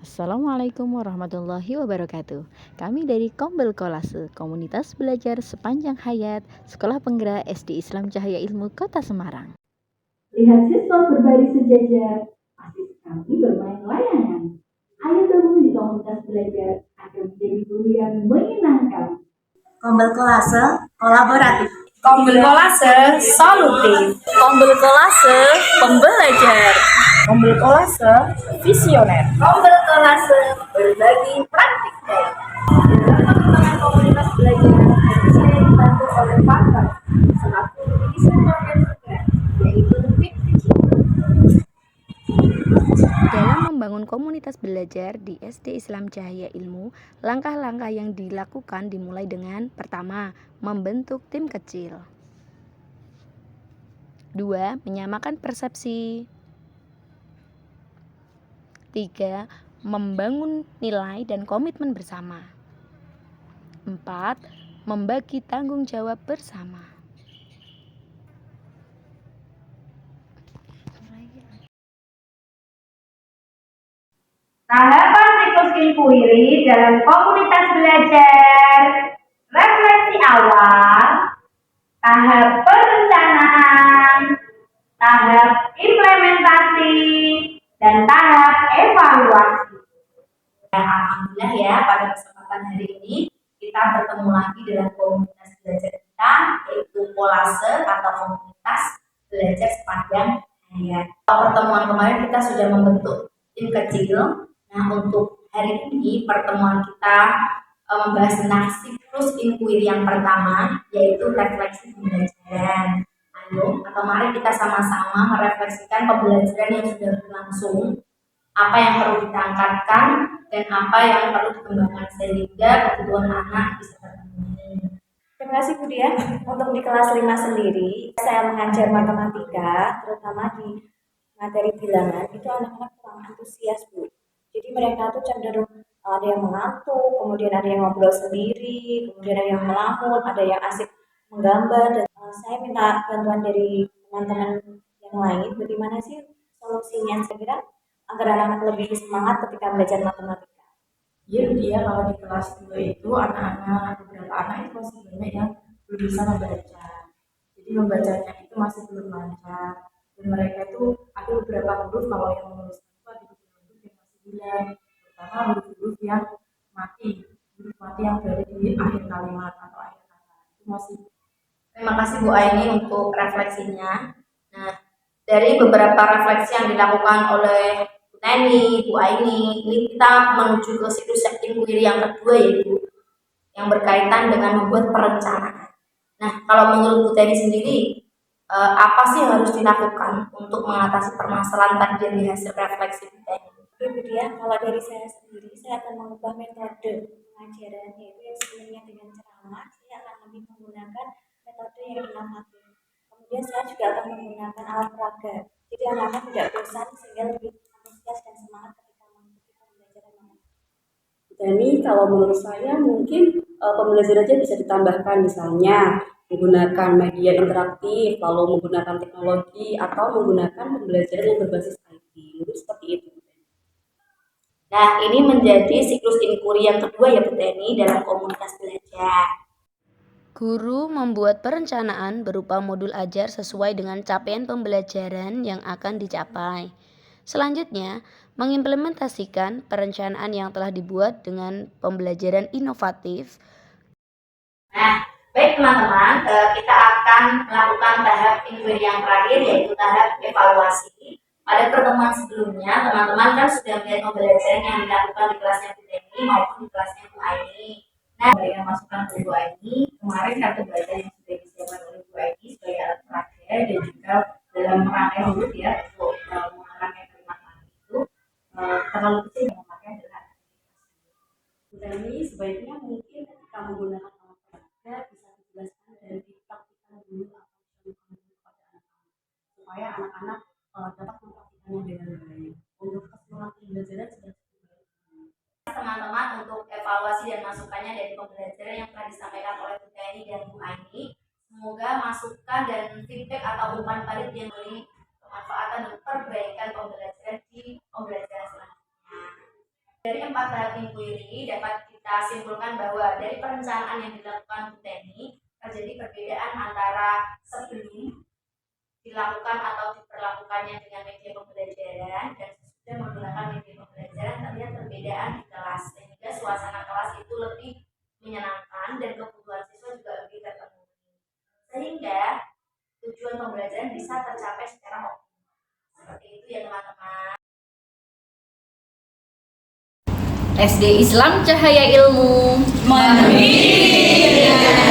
Assalamualaikum warahmatullahi wabarakatuh. Kami dari Kombel Kolase, komunitas belajar sepanjang hayat, Sekolah Penggerak SD Islam Cahaya Ilmu Kota Semarang. Lihat siswa berbaris sejajar, asik sekali bermain layangan. Ayo gabung di komunitas belajar agar menjadi guru yang menyenangkan. Kombel Kolase kolaboratif. Kombel Kolase solutif. Kombel Kolase pembelajar. Kombel Kolase visioner. Kombel Kolase berbagi praktik baik. Dengan komunitas belajar saya dibantu oleh pakar selaku divisi program program yaitu PIP kecil. Dalam membangun komunitas belajar di SD Islam Cahaya Ilmu, langkah-langkah yang dilakukan dimulai dengan pertama, membentuk tim kecil. 2. Menyamakan persepsi. 3. Membangun nilai dan komitmen bersama. 4. Membagi tanggung jawab bersama. Tahapan siklus inquiry dalam komunitas belajar, refleksi awal, tahap perencanaan, tahap implementasi, dan tahap evaluasi. Alhamdulillah ya, pada kesempatan hari ini kita bertemu lagi dalam komunitas belajar kita, yaitu Kolase atau komunitas belajar sepanjang hayat. Pertemuan kemarin kita sudah membentuk tim kecil. Nah, untuk hari ini pertemuan kita membahas tentang siklus inquiry yang pertama, yaitu refleksi pembelajaran. Ayo, atau mari kita sama-sama merefleksikan pembelajaran yang sudah berlangsung, apa yang perlu ditangkatkan dan apa yang perlu dikembangkan sehingga kebutuhan anak bisa terpenuhi. Terima kasih Bu Dia. Untuk di kelas 5 sendiri, saya mengajar matematika, terutama di materi bilangan, itu anak-anak kurang antusias Bu. Jadi mereka tuh cenderung ada yang mengantuk, kemudian ada yang ngobrol sendiri, kemudian ada yang melamun, ada yang asik menggambar. Dan saya minta bantuan dari teman-teman yang lain, bagaimana sih solusinya saya kira agar anak-anak lebih semangat ketika belajar matematika. Iya, dia kalau di kelas 2 itu beberapa anak itu masih banyak yang belum bisa membaca. Jadi membacanya itu masih belum lancar. Dan mereka itu ada beberapa huruf kalau yang menulis itu ada beberapa huruf yang masih bulan. Terutama huruf-huruf yang mati, huruf mati yang berada di akhir kalimat atau akhir kata. Itu masih. Terima kasih Bu Aini untuk refleksinya. Nah, dari beberapa refleksi yang dilakukan oleh Bu Teni, Bu Aini, ini kita menuju ke siklus inquiry yang kedua, yaitu yang berkaitan dengan membuat perencanaan. Nah, kalau menurut Bu Teni sendiri, apa sih yang harus dilakukan untuk mengatasi permasalahan tadi dari hasil refleksi Bu Teni? Bu Dia, kalau dari saya sendiri, saya akan mengubah metode pengajaran, yaitu yang sebelumnya dengan ceramah, saya akan lebih menggunakan metode yang inovatif. Kemudian saya juga akan menggunakan alat peraga, jadi anak-anak tidak bosan sehingga lebih antusias dan semangat ketika mengikuti pembelajaran. Jadi kalau menurut saya mungkin pembelajarannya bisa ditambahkan misalnya menggunakan media interaktif, lalu menggunakan teknologi atau menggunakan pembelajaran yang berbasis IT. Mungkin seperti itu. Nah, ini menjadi siklus inquiry yang kedua ya Bu Teni dalam komunitas belajar. Guru membuat perencanaan berupa modul ajar sesuai dengan capaian pembelajaran yang akan dicapai. Selanjutnya, mengimplementasikan perencanaan yang telah dibuat dengan pembelajaran inovatif. Nah, baik teman-teman, kita akan melakukan tahap inquiry yang terakhir, yaitu tahap evaluasi. Pada pertemuan sebelumnya, teman-teman kan sudah melihat pembelajaran yang dilakukan di kelasnya Bu Teni maupun di kelasnya Bu Aini. Nah, memberikan masukan ke Bu Aini, kemarin kartu belajar yang sudah disiapkan oleh Bu Aini sebagai alat peraga dan juga dalam rangkaian huruf ya untuk mengarahkan kalimat itu terlalu kecil yang memakai adalah Bu Teni sebaiknya mungkin ketika menggunakan alat peraga bisa dijelaskan dari praktikan dulu apa yang diberikan kepada anak-anak supaya anak-anak dapat mempraktikannya dengan baik. Untuk keseluruhan pembelajaran sudah cukup baik. Teman-teman untuk evaluasi dan masukannya dari pembelajaran yang telah disampaikan oleh Bu Teni dan Bu Aini. Semoga masukan dan feedback atau umpan balik yang memberi kemanfaatan dan perbaikan pembelajaran di pembelajaran selanjutnya. Dari 4 tahap minggu ini dapat kita simpulkan bahwa dari perencanaan yang dilakukan Bu Teni terjadi perbedaan antara sebelum dilakukan atau diperlakukannya dengan media pembelajaran dan sesudah menggunakan media pembelajaran terlihat perbedaan di kelas sehingga suasana kelas itu lebih menyenangkan dan kebutuhan siswa juga lebih terpenuhi sehingga tujuan pembelajaran bisa tercapai secara optimal. Seperti itu ya teman-teman. SD Islam Cahaya Ilmu Mandiri.